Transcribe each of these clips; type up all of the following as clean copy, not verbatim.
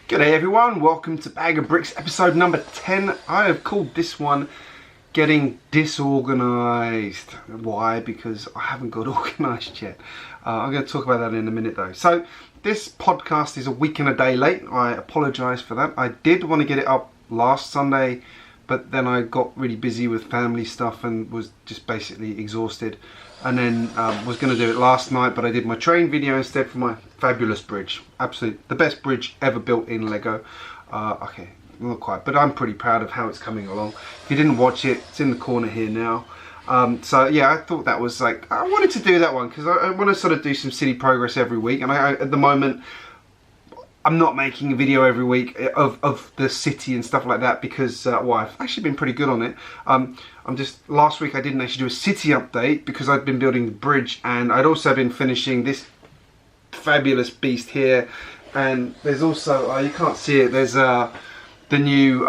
G'day everyone, welcome to Bag of Bricks episode number 10. I have called this one Getting Disorganised. Why? Because I haven't got organised yet. I'm going to talk about that in a minute though. So this podcast is a week and a day late. I apologise for that. I did want to get it up last Sunday, but then I got really busy with family stuff and was just basically exhausted. And then was going to do it last night, but I did my train video instead for my fabulous bridge. Absolutely the best bridge ever built in Lego. Okay, not quite, but I'm pretty proud of how it's coming along. If you didn't watch it, it's in the corner here now. So yeah, I thought that was like, I wanted to do that one because I want to sort of do some city progress every week. And at the moment, I'm not making a video every week of the city and stuff like that because, well, I've actually been pretty good on it. Last week I didn't actually do a city update because I'd been building the bridge and I'd also been finishing this fabulous beast here. And there's also, you can't see it, there's the new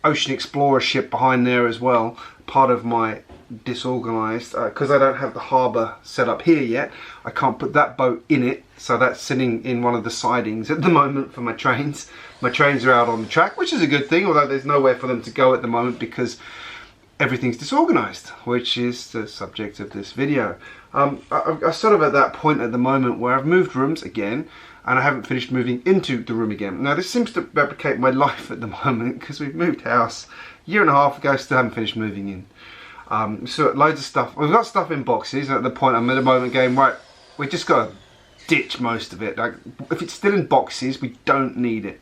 Ocean Explorer ship behind there as well. Part of my disorganised, because I don't have the harbour set up here yet. I can't put that boat in it, so that's sitting in one of the sidings at the moment for my trains. My trains are out on the track, which is a good thing, although there's nowhere for them to go at the moment because everything's disorganised, which is the subject of this video. I'm sort of at that point at the moment where I've moved rooms again and I haven't finished moving into the room again. Now this seems to replicate my life at the moment because we've moved house a year and a half ago, still haven't finished moving in. So loads of stuff. We've got stuff in boxes, and at the point I'm at the moment going, right, we just got to ditch most of it. Like, if it's still in boxes, we don't need it.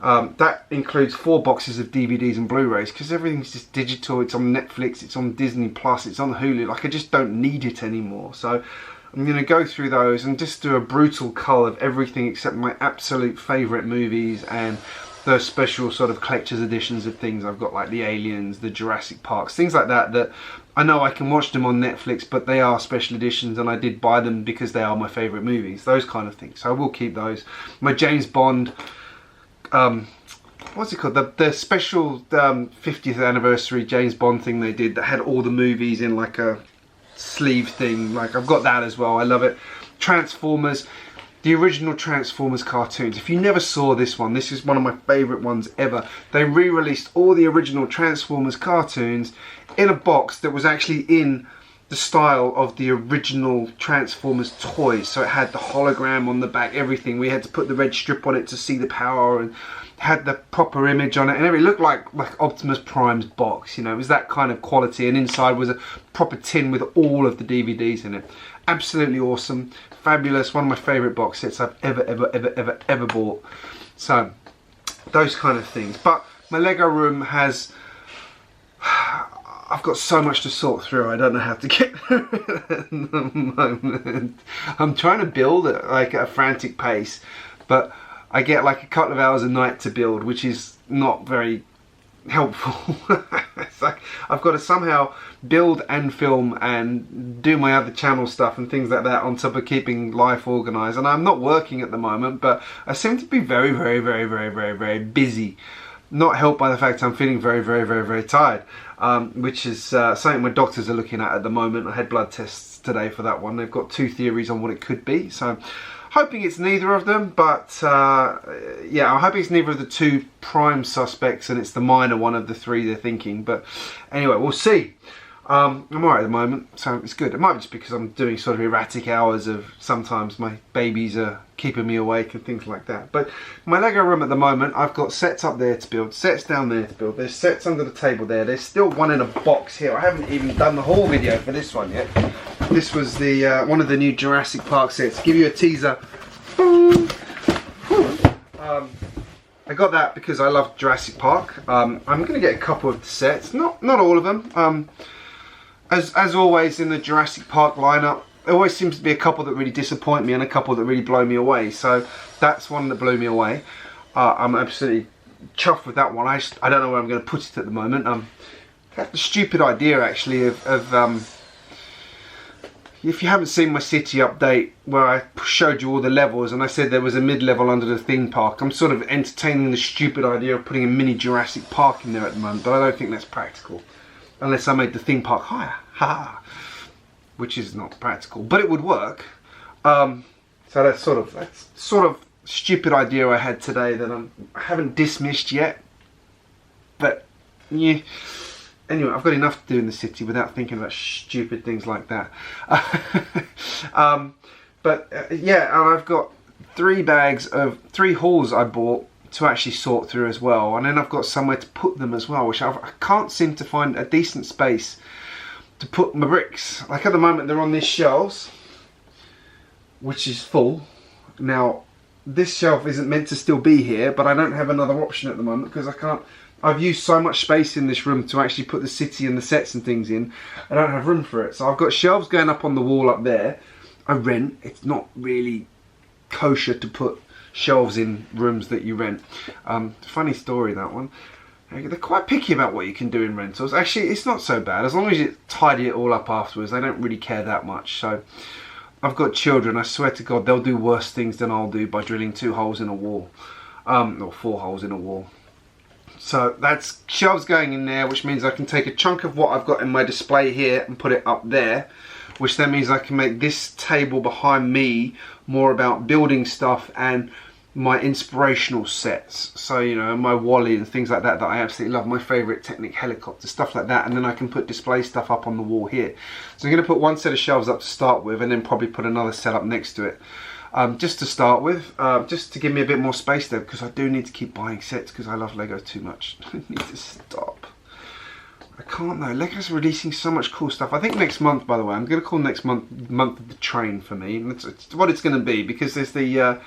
That includes 4 boxes of DVDs and Blu-rays because everything's just digital. It's on Netflix, it's on Disney Plus, it's on Hulu. Like, I just don't need it anymore. So I'm going to go through those and just do a brutal cull of everything except my absolute favourite movies and the special sort of collector's editions of things I've got, like the Aliens, the Jurassic Parks, things like that, that I know I can watch them on Netflix, but they are special editions and I did buy them because they are my favourite movies, those kind of things. So I will keep those. My James Bond, what's it called? The special 50th anniversary James Bond thing they did that had all the movies in like a sleeve thing. Like, I've got that as well. I love it. Transformers. The original Transformers cartoons. If you never saw this one, this is one of my favourite ones ever. They re-released all the original Transformers cartoons in a box that was actually in the style of the original Transformers toys. So it had the hologram on the back, everything. We had to put the red strip on it to see the power and had the proper image on it. And it looked like Optimus Prime's box. You know, it was that kind of quality. And inside was a proper tin with all of the DVDs in it. Absolutely awesome. Fabulous, one of my favourite box sets I've ever bought. So, those kind of things. But my Lego room has, I've got so much to sort through, I don't know how to get through it at the moment. I'm trying to build it like at a frantic pace, but I get like a couple of hours a night to build, which is not very helpful. It's like I've got to somehow build and film and do my other channel stuff and things like that on top of keeping life organised. And I'm not working at the moment, but I seem to be very busy. Not helped by the fact I'm feeling very tired, which is something my doctors are looking at the moment. I had blood tests today for that one. They've got 2 theories on what it could be, so hoping it's neither of them, but yeah, I'm hoping it's neither of the 2 prime suspects and it's the minor one of the 3 they're thinking. But anyway, we'll see. I'm alright at the moment, so it's good. It might be just because I'm doing sort of erratic hours of sometimes my babies are keeping me awake and things like that. But my Lego room at the moment, I've got sets up there to build, sets down there to build, there's sets under the table there, there's still one in a box here. I haven't even done the haul video for this one yet. This was the one of the new Jurassic Park sets. To give you a teaser, I got that because I love Jurassic Park. I'm going to get a couple of the sets, not all of them. As always in the Jurassic Park lineup, there always seems to be a couple that really disappoint me and a couple that really blow me away. So that's one that blew me away. I'm absolutely chuffed with that one. I don't know where I'm going to put it at the moment. I had the stupid idea actually of if you haven't seen my city update where I showed you all the levels and I said there was a mid-level under the theme park, I'm sort of entertaining the stupid idea of putting a mini Jurassic Park in there at the moment, but I don't think that's practical. Unless I made the theme park higher, which is not practical, but it would work. So that's sort of stupid idea I had today that I haven't dismissed yet. But yeah, anyway, I've got enough to do in the city without thinking about stupid things like that. Yeah, and I've got 3 hauls I bought to actually sort through as well, and then I've got somewhere to put them as well, which I can't seem to find a decent space to put my bricks. Like at the moment they're on these shelves, which is full. Now this shelf isn't meant to still be here, but I don't have another option at the moment because I've used so much space in this room to actually put the city and the sets and things in. I don't have room for it, so I've got shelves going up on the wall up there. I rent. It's not really kosher to put shelves in rooms that you rent. Funny story, that one. They're quite picky about what you can do in rentals. Actually, it's not so bad. As long as you tidy it all up afterwards, they don't really care that much. So I've got children, I swear to God, they'll do worse things than I'll do by drilling 2 holes in a wall. Or 4 holes in a wall. So that's shelves going in there, which means I can take a chunk of what I've got in my display here and put it up there, which then means I can make this table behind me more about building stuff and my inspirational sets. So, you know, my Wally and things like that that I absolutely love, my favourite Technic helicopter, stuff like that, and then I can put display stuff up on the wall here. So I'm going to put one set of shelves up to start with and then probably put another set up next to it. Just to start with, just to give me a bit more space there, because I do need to keep buying sets because I love Lego too much. I need to stop. I can't though. Lego's releasing so much cool stuff. I think next month, by the way, I'm going to call next month of the train for me. It's what it's going to be, because there's the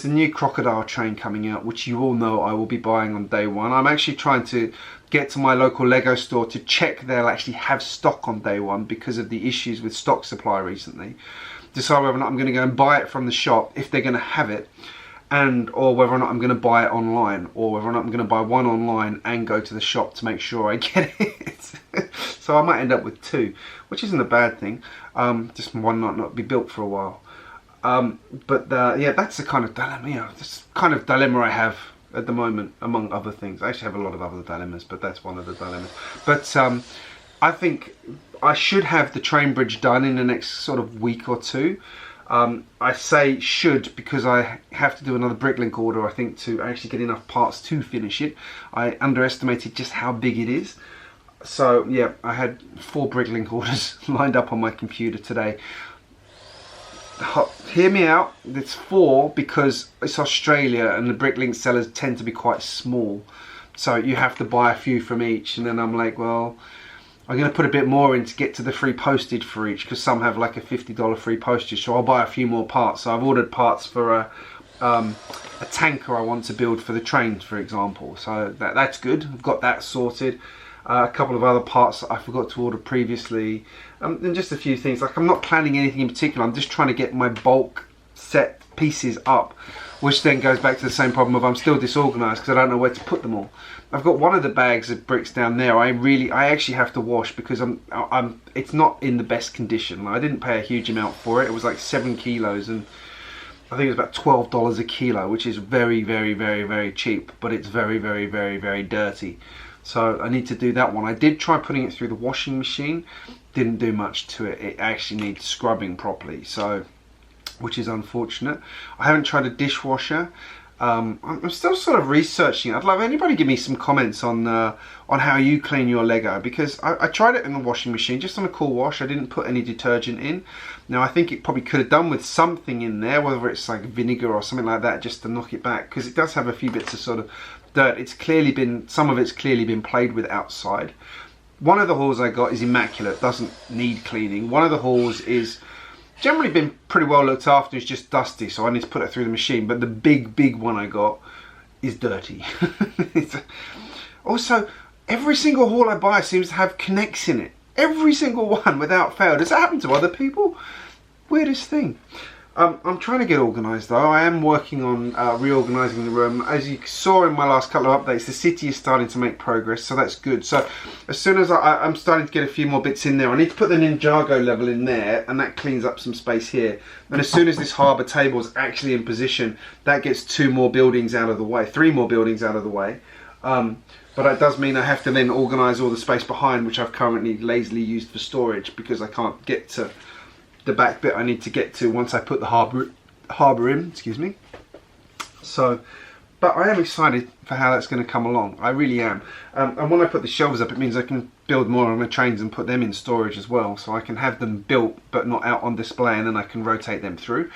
new crocodile train coming out, which you all know I will be buying on day one. I'm actually trying to get to my local Lego store to check they'll actually have stock on day one because of the issues with stock supply recently. Decide whether or not I'm going to go and buy it from the shop if they're going to have it, or whether or not I'm going to buy it online, or whether or not I'm going to buy one online and go to the shop to make sure I get it. So I might end up with 2, which isn't a bad thing. Just one might not be built for a while. Yeah, that's the kind of dilemma. You know, this kind of dilemma I have at the moment, among other things. I actually have a lot of other dilemmas, but that's one of the dilemmas. But I think I should have the train bridge done in the next sort of week or 2. I say should because I have to do another bricklink order, I think, to actually get enough parts to finish it. I underestimated just how big it is. So yeah, I had 4 bricklink orders lined up on my computer today. Hear me out, it's 4 because it's Australia and the bricklink sellers tend to be quite small. So you have to buy a few from each, and then I'm like, well, I'm going to put a bit more in to get to the free postage for each, because some have like a $50 free postage, so I'll buy a few more parts. So I've ordered parts for a tanker I want to build for the trains, for example. So that's good, I've got that sorted. A couple of other parts that I forgot to order previously, and just a few things. Like, I'm not planning anything in particular, I'm just trying to get my bulk set pieces up, which then goes back to the same problem of I'm still disorganised because I don't know where to put them all. I've got one of the bags of bricks down there I actually have to wash because it's not in the best condition. I didn't pay a huge amount for it. It was like 7 kilos and I think it was about $12 a kilo, which is very, very, very, very cheap, but it's very, very, very, very dirty. So I need to do that one. I did try putting it through the washing machine, didn't do much to it. It actually needs scrubbing properly, so, which is unfortunate. I haven't tried a dishwasher. I'm still sort of researching. I'd love anybody give me some comments on how you clean your Lego, because I tried it in the washing machine just on a cool wash. I didn't put any detergent in. Now I think it probably could have done with something in there, whether it's like vinegar or something like that, just to knock it back, because it does have a few bits of sort of dirt. Some of it's clearly been played with outside. One of the hauls I got is immaculate, doesn't need cleaning. One of the hauls is generally been pretty well looked after, it's just dusty, so I need to put it through the machine. But the big one I got is dirty. Also, every single haul I buy seems to have connects in it. Every single one, without fail. Does that happen to other people? Weirdest thing. I'm trying to get organised though. I am working on reorganising the room. As you saw in my last couple of updates, the city is starting to make progress, so that's good. So as soon as I'm starting to get a few more bits in there, I need to put the Ninjago level in there, and that cleans up some space here. And as soon as this harbour table is actually in position, that gets 2 more buildings out of the way, 3 more buildings out of the way. But that does mean I have to then organise all the space behind, which I've currently lazily used for storage, because I can't get to the back bit I need to get to once I put the harbour in, excuse me. So, but I am excited for how that's going to come along. I really am. And when I put the shelves up, it means I can build more on the trains and put them in storage as well. So I can have them built but not out on display, and then I can rotate them through.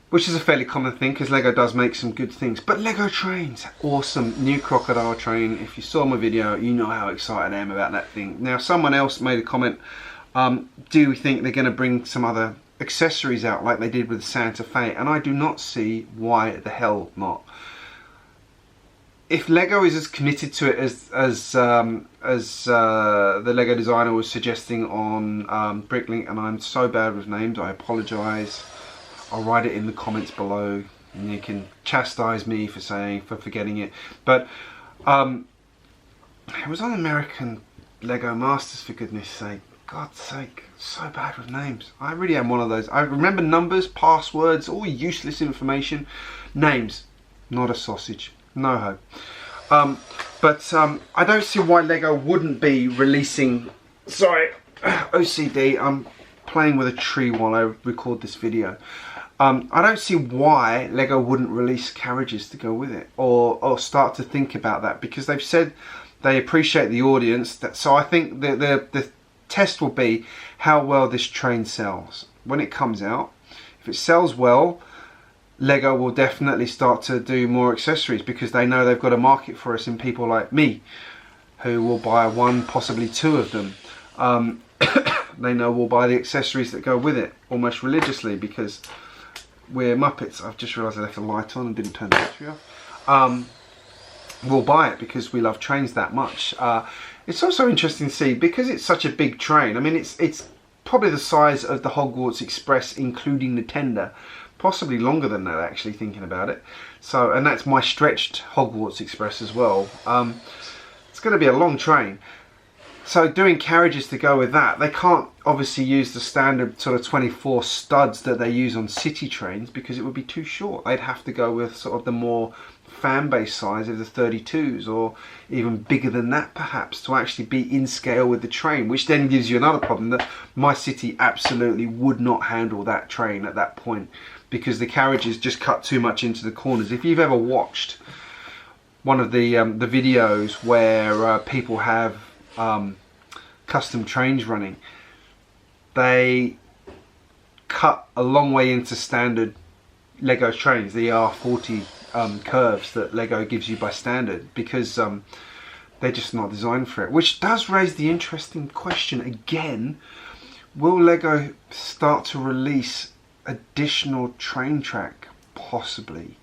Which is a fairly common thing because LEGO does make some good things. But LEGO trains, awesome. New crocodile train. If you saw my video, you know how excited I am about that thing. Now, someone else made a comment. Do we think they're going to bring some other accessories out like they did with Santa Fe? And I do not see why the hell not. If LEGO is as committed to it as the LEGO designer was suggesting on Bricklink, and I'm so bad with names, I apologise. I'll write it in the comments below, and you can chastise me for forgetting it. But it was on American LEGO Masters, for goodness sake. God's sake, so bad with names. I really am one of those. I remember numbers, passwords, all useless information. Names, not a sausage. No hope. But I don't see why LEGO wouldn't be releasing... Sorry, OCD. I'm playing with a tree while I record this video. I don't see why LEGO wouldn't release carriages to go with it, or start to think about that, because they've said they appreciate the audience. So I think the test will be how well this train sells when it comes out. If it sells well, LEGO will definitely start to do more accessories, because they know they've got a market for us in people like me, who will buy one, possibly two of them. They know we'll buy the accessories that go with it almost religiously, because we're Muppets. I've just realised I left the light on and didn't turn the battery off. We'll buy it because we love trains that much. It's also interesting to see, because it's such a big train. I mean, it's probably the size of the Hogwarts Express, including the tender. Possibly longer than that, actually, thinking about it. So, and that's my stretched Hogwarts Express as well. It's going to be a long train. So doing carriages to go with that, they can't obviously use the standard sort of 24 studs that they use on city trains, because it would be too short. They'd have to go with sort of the more fan base size of the 32s, or even bigger than that perhaps, to actually be in scale with the train, which then gives you another problem, that my city absolutely would not handle that train at that point, because the carriages just cut too much into the corners. If you've ever watched one of the videos where people have custom trains running, they cut a long way into standard LEGO trains, the R40 curves that LEGO gives you by standard, because they're just not designed for it. Which does raise the interesting question again, will LEGO start to release additional train track? Possibly.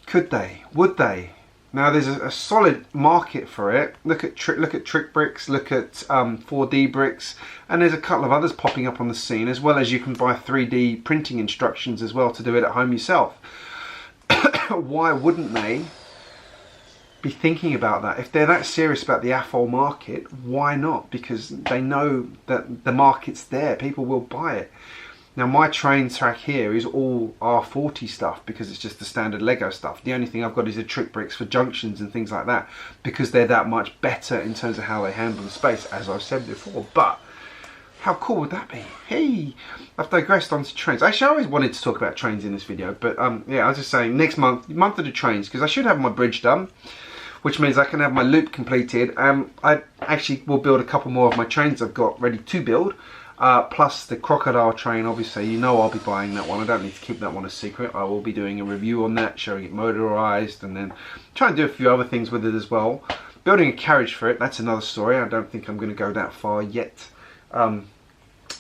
Could they? Would they? Now there's a solid market for it. Look at GJBricks, look at 4DBricks, and there's a couple of others popping up on the scene, as well as you can buy 3D printing instructions as well to do it at home yourself. Why wouldn't they be thinking about that? If they're that serious about the AFOL market, why not? Because they know that the market's there, people will buy it. Now my train track here is all R40 stuff, because it's just the standard LEGO stuff. The only thing I've got is the GJBricks for junctions and things like that, because they're that much better in terms of how they handle the space, as I've said before. But how cool would that be? Hey, I've digressed onto trains. Actually, I always wanted to talk about trains in this video, but yeah, I was just saying, next month of the trains, because I should have my bridge done, which means I can have my loop completed. I actually will build a couple more of my trains I've got ready to build. Plus the crocodile train, obviously, you know I'll be buying that one. I don't need to keep that one a secret. I will be doing a review on that, showing it motorised, and then trying to do a few other things with it as well. Building a carriage for it, that's another story. I don't think I'm going to go that far yet. I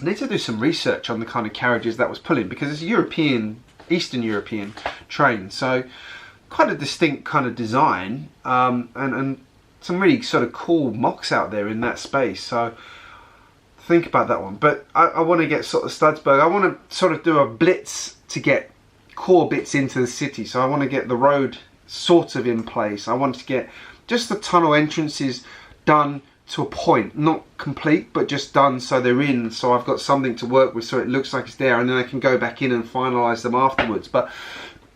need to do some research on the kind of carriages that was pulling, because it's a European, Eastern European train, so quite a distinct kind of design, and some really sort of cool mocks out there in that space. So think about that one. But I want to get sort of Studsburg. I want to sort of do a blitz to get core bits into the city. So I want to get the road sort of in place. I want to get just the tunnel entrances done to a point, not complete, but just done so they're in, so I've got something to work with, so it looks like it's there, and then I can go back in and finalise them afterwards. But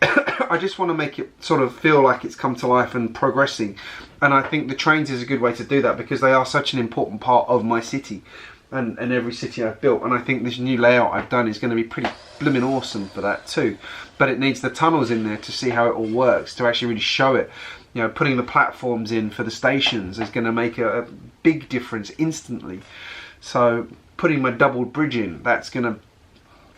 I just want to make it sort of feel like it's come to life and progressing, and I think the trains is a good way to do that, because they are such an important part of my city. and every city I've built, and I think this new layout I've done is going to be pretty blooming awesome for that too. But it needs the tunnels in there to see how it all works, to actually really show it. You know, putting the platforms in for the stations is going to make a big difference instantly. So putting my double bridge in, that's going to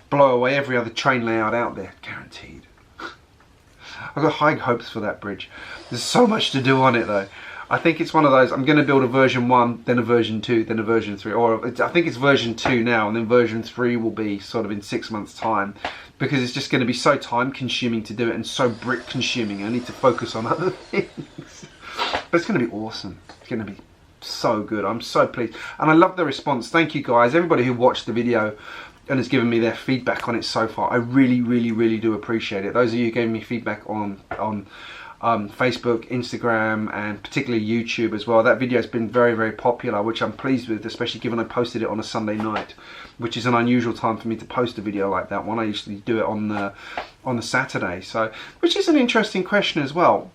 blow away every other train layout out there, guaranteed. I've got high hopes for that bridge. There's so much to do on it though. I think it's one of those, I'm going to build a version 1, then a version 2, then a version 3, or I think it's version 2 now, and then version 3 will be sort of in 6 months time, because it's just going to be so time consuming to do it and so brick consuming. I need to focus on other things. But it's going to be awesome. It's going to be so good. I'm so pleased. And I love the response. Thank you guys, everybody who watched the video and has given me their feedback on it so far. I really, really, really do appreciate it. Those of you who gave me feedback on Facebook, Instagram, and particularly YouTube as well. That video has been very, very popular, which I'm pleased with, especially given I posted it on a Sunday night, which is an unusual time for me to post a video like that one. I usually do it on the Saturday, so which is an interesting question as well.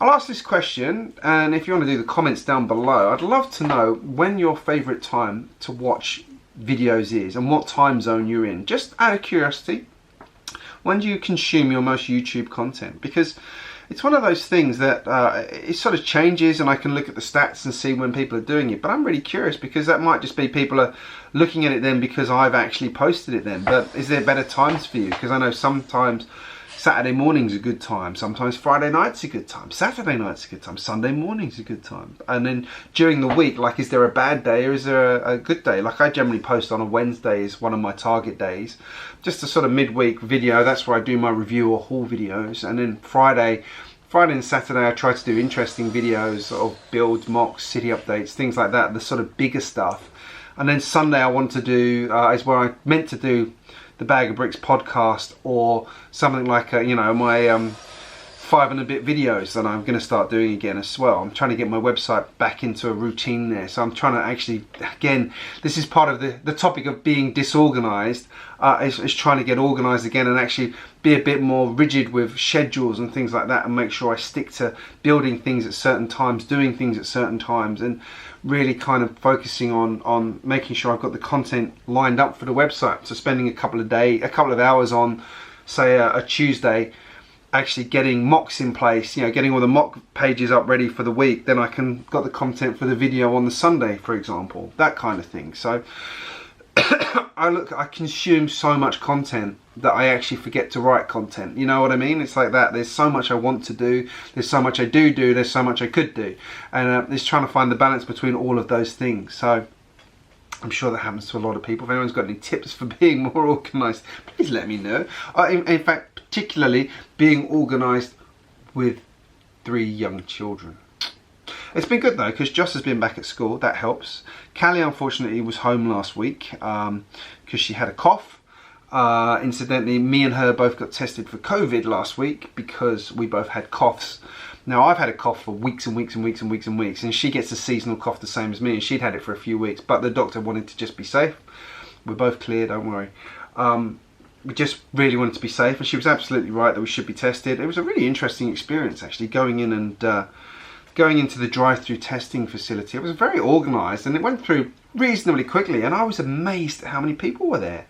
I'll ask this question, and if you want to do the comments down below, I'd love to know when your favourite time to watch videos is and what time zone you're in. Just out of curiosity, when do you consume your most YouTube content? Because it's one of those things that it sort of changes, and I can look at the stats and see when people are doing it, but I'm really curious, because that might just be people are looking at it then because I've actually posted it then. But is there better times for you? Because I know sometimes Saturday morning's a good time, sometimes Friday night's a good time, Saturday night's a good time, Sunday morning's a good time. And then during the week, like, is there a bad day or is there a good day? Like, I generally post on a Wednesday is one of my target days, just a sort of midweek video. That's where I do my review or haul videos. And then Friday and Saturday I try to do interesting videos of builds, mocks, city updates, things like that, the sort of bigger stuff. And then Sunday I want to do is where I meant to do the Bag of Bricks podcast, or something like you know, my 5 and a bit videos that I'm going to start doing again as well. I'm trying to get my website back into a routine there, so I'm trying to actually, again, this is part of the topic of being disorganised, is trying to get organised again and actually be a bit more rigid with schedules and things like that, and make sure I stick to building things at certain times, doing things at certain times, and really kind of focusing on making sure I've got the content lined up for the website. So spending a couple of hours on, say, a Tuesday, actually getting mocks in place, you know, getting all the mock pages up ready for the week, then I can got the content for the video on the Sunday, for example, that kind of thing. So I consume so much content that I actually forget to write content. You know what I mean? It's like that. There's so much I want to do. There's so much I do. There's so much I could do. And it's trying to find the balance between all of those things. So I'm sure that happens to a lot of people. If anyone's got any tips for being more organised, please let me know. In fact, particularly being organised with 3 young children. It's been good though, because Joss has been back at school. That helps. Callie, unfortunately, was home last week because she had a cough. Incidentally, me and her both got tested for COVID last week because we both had coughs. Now, I've had a cough for weeks and weeks and weeks and weeks and weeks, and she gets a seasonal cough the same as me, and she'd had it for a few weeks, but the doctor wanted to just be safe. We're both clear, don't worry. We just really wanted to be safe, and she was absolutely right that we should be tested. It was a really interesting experience, actually, going in and going into the drive-through testing facility. It was very organised, and it went through reasonably quickly, and I was amazed at how many people were there.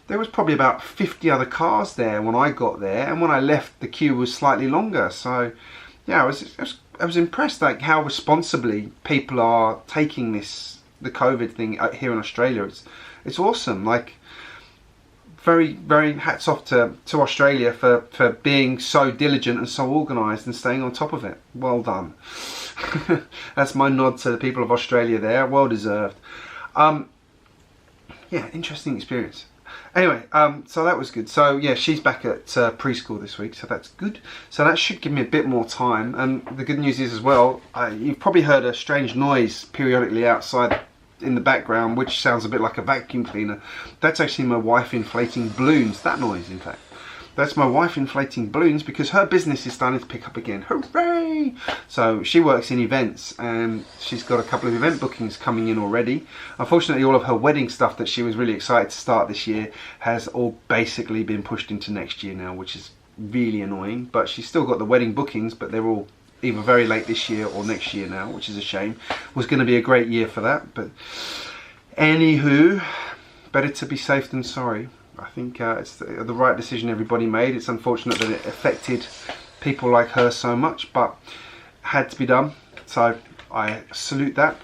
There was probably about 50 other cars there when I got there, and when I left, the queue was slightly longer. So, yeah, I was impressed, like, how responsibly people are taking the COVID thing here in Australia. It's awesome. Like, very, very hats off to Australia for being so diligent and so organised and staying on top of it. Well done. That's my nod to the people of Australia there. Well deserved. Yeah, interesting experience. Anyway, so that was good. So yeah, she's back at preschool this week, so that's good. So that should give me a bit more time. And the good news is as well, you've probably heard a strange noise periodically outside in the background, which sounds a bit like a vacuum cleaner. That's actually my wife inflating balloons. That noise, in fact. That's my wife inflating balloons because her business is starting to pick up again. Hooray! So she works in events and she's got a couple of event bookings coming in already. Unfortunately, all of her wedding stuff that she was really excited to start this year has all basically been pushed into next year now, which is really annoying. But she's still got the wedding bookings, but they're all either very late this year or next year now, which is a shame. It was going to be a great year for that, but Anywho, better to be safe than sorry. I think it's the right decision everybody made. It's unfortunate that it affected people like her so much, but had to be done. So I salute that.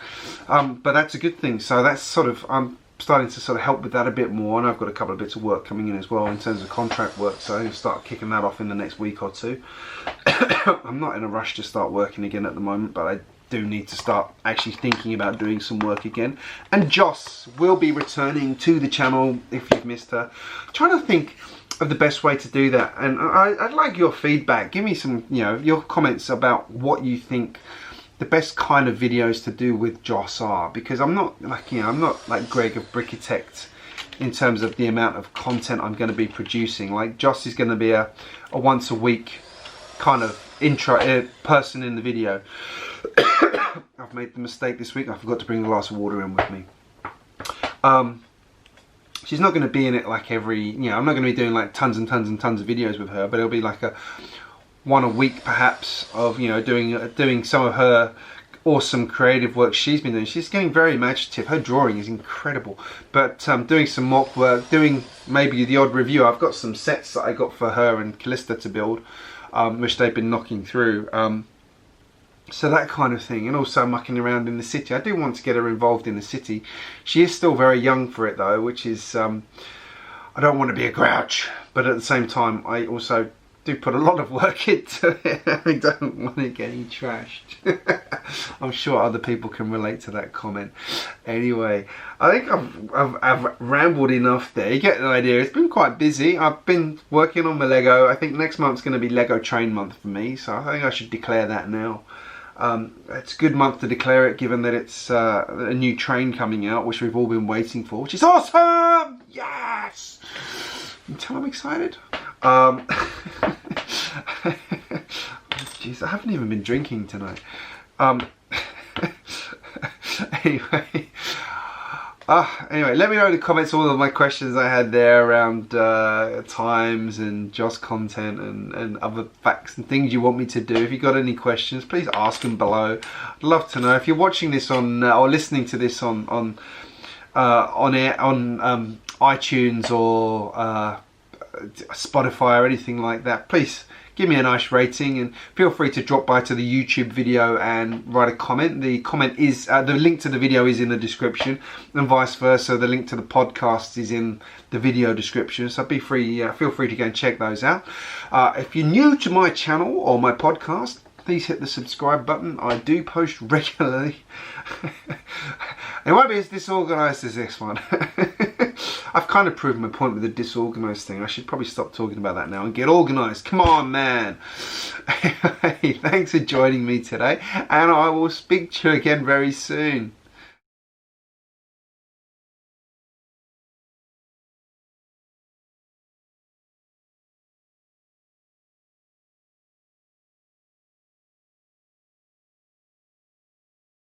But that's a good thing. So that's sort of, I'm starting to sort of help with that a bit more, and I've got a couple of bits of work coming in as well in terms of contract work, so I'm going to start kicking that off in the next week or two. I'm not in a rush to start working again at the moment, but I do need to start actually thinking about doing some work again. And Joss will be returning to the channel if you've missed her. I'm trying to think of the best way to do that, and I'd like your feedback. Give me some, you know, your comments about what you think the best kind of videos to do with Joss are, because I'm not like, you know, I'm not like Greg of Brickitect in terms of the amount of content I'm going to be producing. Like Joss is going to be a once a week kind of intro person in the video. I've made the mistake this week, I forgot to bring a glass of water in with me. She's not going to be in it like every, you know, I'm not going to be doing like tons and tons and tons of videos with her, but it'll be like one a week perhaps of, you know, doing some of her awesome creative work she's been doing. She's getting very imaginative. Her drawing is incredible. But doing some mock work, doing maybe the odd review. I've got some sets that I got for her and Callista to build, which they've been knocking through. So that kind of thing, and also mucking around in the city. I do want to get her involved in the city. She is still very young for it though, which is, I don't want to be a grouch, but at the same time I also do put a lot of work into it. I don't want it getting trashed. I'm sure other people can relate to that comment. Anyway, I think I've rambled enough there. You get the idea. It's been quite busy. I've been working on my Lego. I think next month's going to be Lego Train Month for me, so I think I should declare that now. It's a good month to declare it, given that it's a new train coming out, which we've all been waiting for, which is awesome! Yes! You can tell I'm excited. Jeez, I haven't even been drinking tonight. Anyway, let me know in the comments all of my questions I had there around times and Joss content and other facts and things you want me to do. If you've got any questions, please ask them below. I'd love to know. If you're watching this on or listening to this on iTunes or Spotify or anything like that, please give me a nice rating, and feel free to drop by to the YouTube video and write a comment. The comment is the link to the video is in the description, and vice versa. The link to the podcast is in the video description, so feel free to go and check those out. If you're new to my channel or my podcast, please hit the subscribe button. I do post regularly. It won't be as disorganised as this one. I've kind of proven my point with the disorganised thing. I should probably stop talking about that now and get organised. Come on, man. Hey, thanks for joining me today, and I will speak to you again very soon.